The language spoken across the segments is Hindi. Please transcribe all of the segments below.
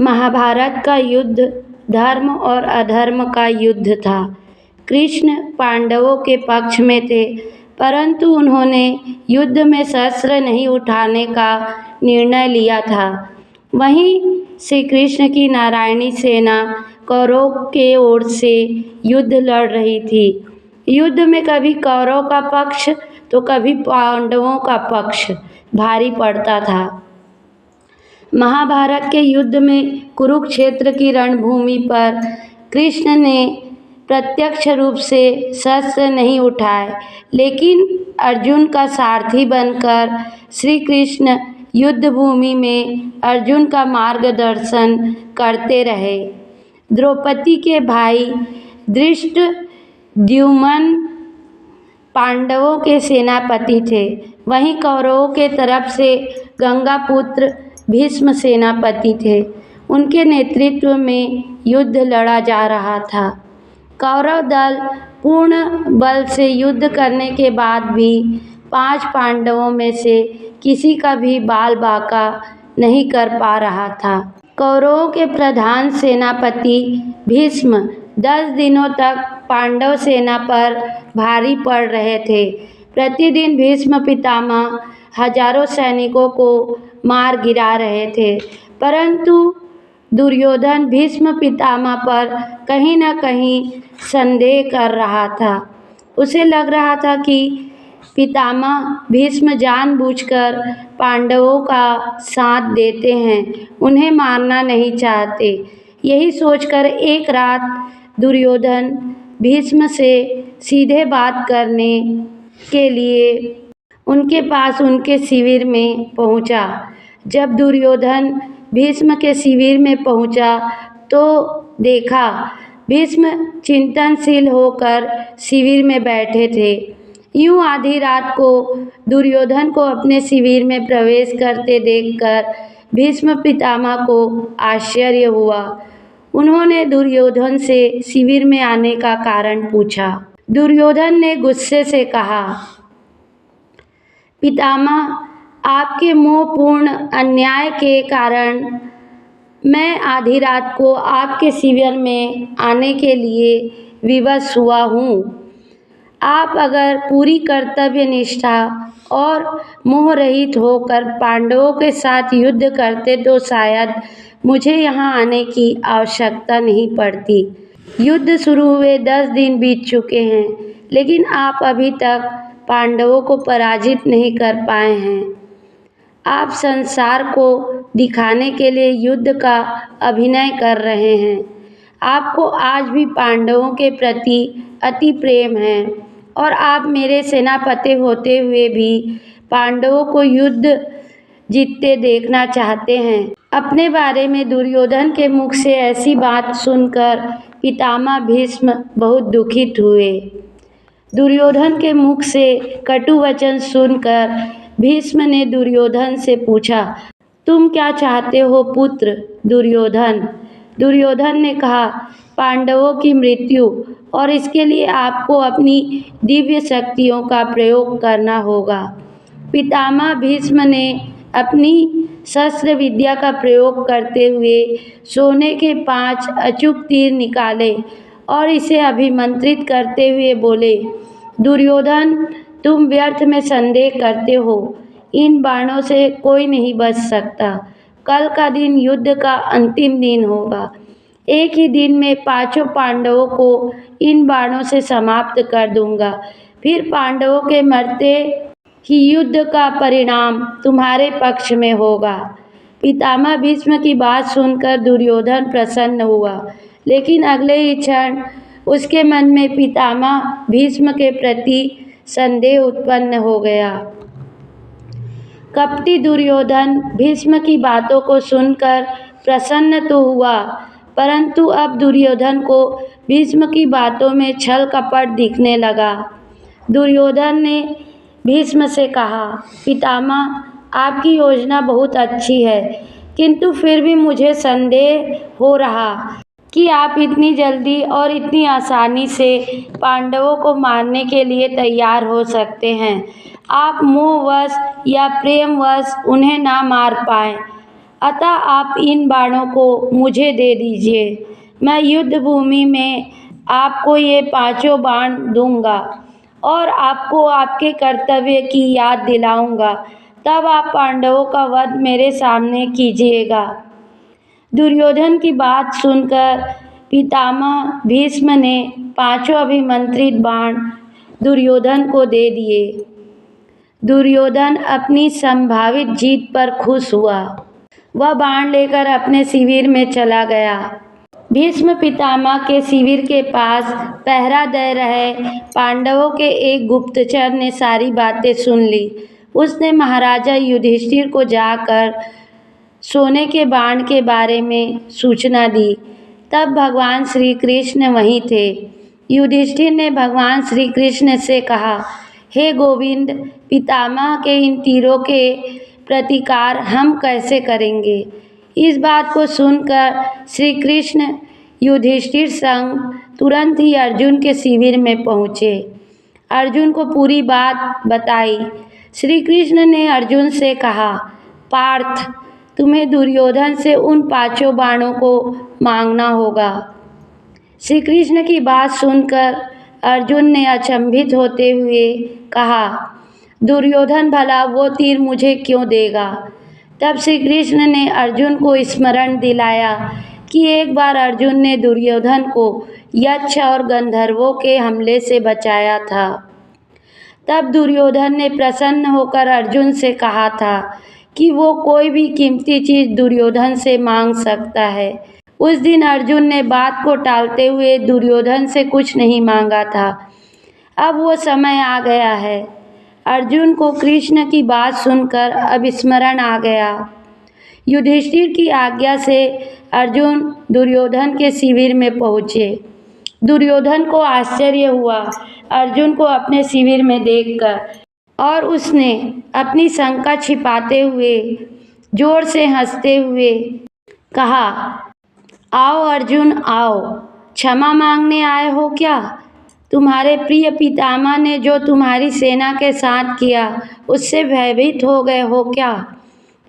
महाभारत का युद्ध धर्म और अधर्म का युद्ध था। कृष्ण पांडवों के पक्ष में थे, परंतु उन्होंने युद्ध में शस्त्र नहीं उठाने का निर्णय लिया था। वहीं श्री कृष्ण की नारायणी सेना कौरवों के ओर से युद्ध लड़ रही थी। युद्ध में कभी कौरव का पक्ष तो कभी पांडवों का पक्ष भारी पड़ता था। महाभारत के युद्ध में कुरुक्षेत्र की रणभूमि पर कृष्ण ने प्रत्यक्ष रूप से शस्त्र नहीं उठाए, लेकिन अर्जुन का सारथी बनकर श्री कृष्ण युद्ध भूमि में अर्जुन का मार्गदर्शन करते रहे। द्रौपदी के भाई धृष्टद्युम्न पांडवों के सेनापति थे, वहीं कौरवों के तरफ से गंगापुत्र भीष्म सेनापति थे। उनके नेतृत्व में युद्ध लड़ा जा रहा था। कौरव दल पूर्ण बल से युद्ध करने के बाद भी 5 पांडवों में से किसी का भी बाल बांका नहीं कर पा रहा था। कौरवों के प्रधान सेनापति भीष्म 10 दिनों तक पांडव सेना पर भारी पड़ रहे थे। प्रतिदिन भीष्म पितामह हजारों सैनिकों को मार गिरा रहे थे, परंतु दुर्योधन भीष्म पितामह पर कहीं न कहीं संदेह कर रहा था। उसे लग रहा था कि पितामह भीष्म जानबूझकर पांडवों का साथ देते हैं, उन्हें मारना नहीं चाहते। यही सोचकर एक रात दुर्योधन भीष्म से सीधे बात करने के लिए उनके पास उनके शिविर में पहुंचा। जब दुर्योधन भीष्म के शिविर में पहुंचा तो देखा भीष्म चिंतनशील होकर शिविर में बैठे थे। यूं आधी रात को दुर्योधन को अपने शिविर में प्रवेश करते देखकर भीष्म पितामह को आश्चर्य हुआ। उन्होंने दुर्योधन से शिविर में आने का कारण पूछा। दुर्योधन ने गुस्से से कहा, पितामह, आपके मोहपूर्ण अन्याय के कारण मैं आधी रात को आपके शिविर में आने के लिए विवश हुआ हूँ। आप अगर पूरी कर्तव्य निष्ठा और मोह रहित होकर पांडवों के साथ युद्ध करते तो शायद मुझे यहाँ आने की आवश्यकता नहीं पड़ती। युद्ध शुरू हुए 10 दिन बीत चुके हैं, लेकिन आप अभी तक पांडवों को पराजित नहीं कर पाए हैं। आप संसार को दिखाने के लिए युद्ध का अभिनय कर रहे हैं। आपको आज भी पांडवों के प्रति अति प्रेम है और आप मेरे सेनापति होते हुए भी पांडवों को युद्ध जीतते देखना चाहते हैं। अपने बारे में दुर्योधन के मुख से ऐसी बात सुनकर पितामह भीष्म बहुत दुखित हुए। दुर्योधन के मुख से कटु वचन सुनकर भीष्म ने दुर्योधन से पूछा, तुम क्या चाहते हो पुत्र दुर्योधन? दुर्योधन ने कहा, पांडवों की मृत्यु, और इसके लिए आपको अपनी दिव्य शक्तियों का प्रयोग करना होगा। पितामह भीष्म ने अपनी शस्त्र विद्या का प्रयोग करते हुए सोने के 5 अचूक तीर निकाले और इसे अभिमंत्रित करते हुए बोले, दुर्योधन, तुम व्यर्थ में संदेह करते हो। इन बाणों से कोई नहीं बच सकता। कल का दिन युद्ध का अंतिम दिन होगा। एक ही दिन में 5 पांडवों को इन बाणों से समाप्त कर दूंगा। फिर पांडवों के मरते ही युद्ध का परिणाम तुम्हारे पक्ष में होगा। पितामह भीष्म की बात सुनकर दुर्योधन प्रसन्न हुआ, लेकिन अगले ही क्षण उसके मन में पितामह भीष्म के प्रति संदेह उत्पन्न हो गया। कपटी दुर्योधन भीष्म की बातों को सुनकर प्रसन्न तो हुआ, परंतु अब दुर्योधन को भीष्म की बातों में छल कपट दिखने लगा। दुर्योधन ने भीष्म से कहा, पितामह, आपकी योजना बहुत अच्छी है, किंतु फिर भी मुझे संदेह हो रहा कि आप इतनी जल्दी और इतनी आसानी से पांडवों को मारने के लिए तैयार हो सकते हैं। आप मोहवश या प्रेमवश उन्हें ना मार पाएं। अतः आप इन बाणों को मुझे दे दीजिए। मैं युद्ध भूमि में आपको ये 5 बाण दूंगा और आपको आपके कर्तव्य की याद दिलाऊंगा। तब आप पांडवों का वध मेरे सामने कीजिएगा। दुर्योधन की बात सुनकर पितामह भीष्म ने 5 अभिमंत्रित बाण दुर्योधन को दे दिए। दुर्योधन अपनी संभावित जीत पर खुश हुआ। वह बाण लेकर अपने शिविर में चला गया। भीष्म पितामह के शिविर के पास पहरा दे रहे पांडवों के एक गुप्तचर ने सारी बातें सुन ली। उसने महाराजा युधिष्ठिर को जाकर सोने के बाण के बारे में सूचना दी। तब भगवान श्री कृष्ण वहीं थे। युधिष्ठिर ने भगवान श्री कृष्ण से कहा, हे गोविंद, पितामह के इन तीरों के प्रतिकार हम कैसे करेंगे? इस बात को सुनकर श्री कृष्ण युधिष्ठिर संग तुरंत ही अर्जुन के शिविर में पहुँचे। अर्जुन को पूरी बात बताई। श्री कृष्ण ने अर्जुन से कहा, पार्थ, तुम्हें दुर्योधन से उन 5 बाणों को मांगना होगा। श्री कृष्ण की बात सुनकर अर्जुन ने अचंभित होते हुए कहा, दुर्योधन भला वो तीर मुझे क्यों देगा? तब श्री कृष्ण ने अर्जुन को स्मरण दिलाया कि एक बार अर्जुन ने दुर्योधन को यक्ष और गंधर्वों के हमले से बचाया था। तब दुर्योधन ने प्रसन्न होकर अर्जुन से कहा था कि वो कोई भी कीमती चीज़ दुर्योधन से मांग सकता है। उस दिन अर्जुन ने बात को टालते हुए दुर्योधन से कुछ नहीं मांगा था। अब वो समय आ गया है। अर्जुन को कृष्ण की बात सुनकर अब स्मरण आ गया। युधिष्ठिर की आज्ञा से अर्जुन दुर्योधन के शिविर में पहुँचे। दुर्योधन को आश्चर्य हुआ अर्जुन को अपने शिविर में देखकर, और उसने अपनी शंका छिपाते हुए जोर से हंसते हुए कहा, आओ अर्जुन आओ, क्षमा मांगने आए हो क्या? तुम्हारे प्रिय पितामह ने जो तुम्हारी सेना के साथ किया उससे भयभीत हो गए हो क्या?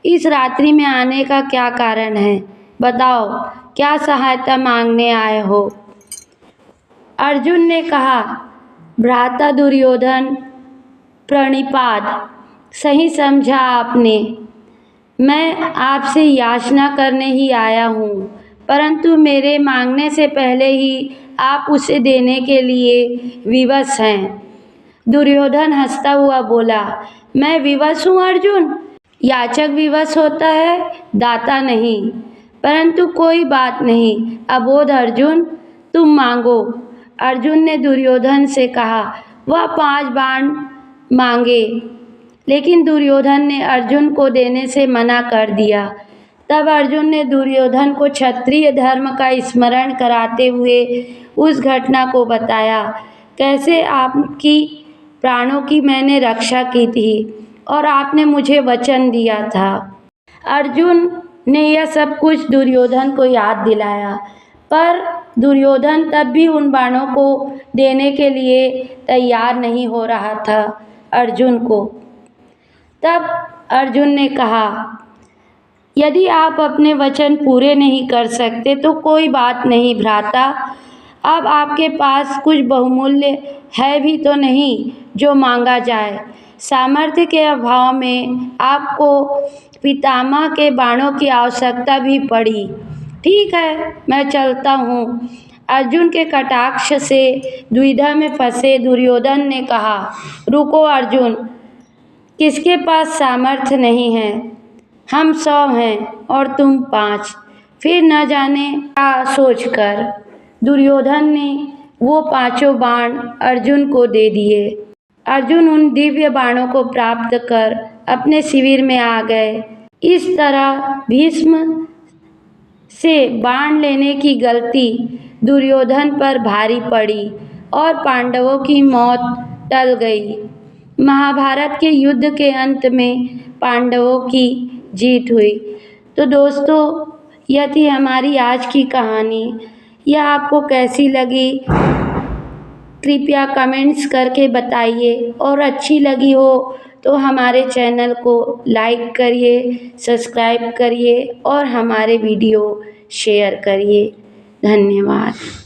इस रात्रि में आने का क्या कारण है? बताओ, क्या सहायता मांगने आए हो? अर्जुन ने कहा, भ्राता दुर्योधन, प्रणिपात, सही समझा आपने। मैं आपसे याचना करने ही आया हूँ, परंतु मेरे मांगने से पहले ही आप उसे देने के लिए विवश हैं। दुर्योधन हंसता हुआ बोला, मैं विवश हूँ अर्जुन? याचक विवश होता है, दाता नहीं। परंतु कोई बात नहीं, अबोध अर्जुन, तुम मांगो। अर्जुन ने दुर्योधन से कहा। वह 5 बाण मांगे, लेकिन दुर्योधन ने अर्जुन को देने से मना कर दिया। तब अर्जुन ने दुर्योधन को क्षत्रिय धर्म का स्मरण कराते हुए उस घटना को बताया, कैसे आपकी प्राणों की मैंने रक्षा की थी और आपने मुझे वचन दिया था। अर्जुन ने यह सब कुछ दुर्योधन को याद दिलाया, पर दुर्योधन तब भी उन बाणों को देने के लिए तैयार नहीं हो रहा था अर्जुन को। तब अर्जुन ने कहा, यदि आप अपने वचन पूरे नहीं कर सकते तो कोई बात नहीं भ्राता। अब आपके पास कुछ बहुमूल्य है भी तो नहीं जो मांगा जाए। सामर्थ्य के अभाव में आपको पितामह के बाणों की आवश्यकता भी पड़ी। ठीक है, मैं चलता हूँ। अर्जुन के कटाक्ष से द्विधा में फंसे दुर्योधन ने कहा, रुको अर्जुन, किसके पास सामर्थ्य नहीं है? हम 100 हैं और तुम 5। फिर न जाने क्या सोचकर दुर्योधन ने वो 5 बाण अर्जुन को दे दिए। अर्जुन उन दिव्य बाणों को प्राप्त कर अपने शिविर में आ गए। इस तरह भीष्म से बाण लेने की गलती दुर्योधन पर भारी पड़ी और पांडवों की मौत टल गई। महाभारत के युद्ध के अंत में पांडवों की जीत हुई। तो दोस्तों, यह थी हमारी आज की कहानी। यह आपको कैसी लगी कृपया कमेंट्स करके बताइए, और अच्छी लगी हो तो हमारे चैनल को लाइक करिए, सब्सक्राइब करिए और हमारे वीडियो शेयर करिए। धन्यवाद।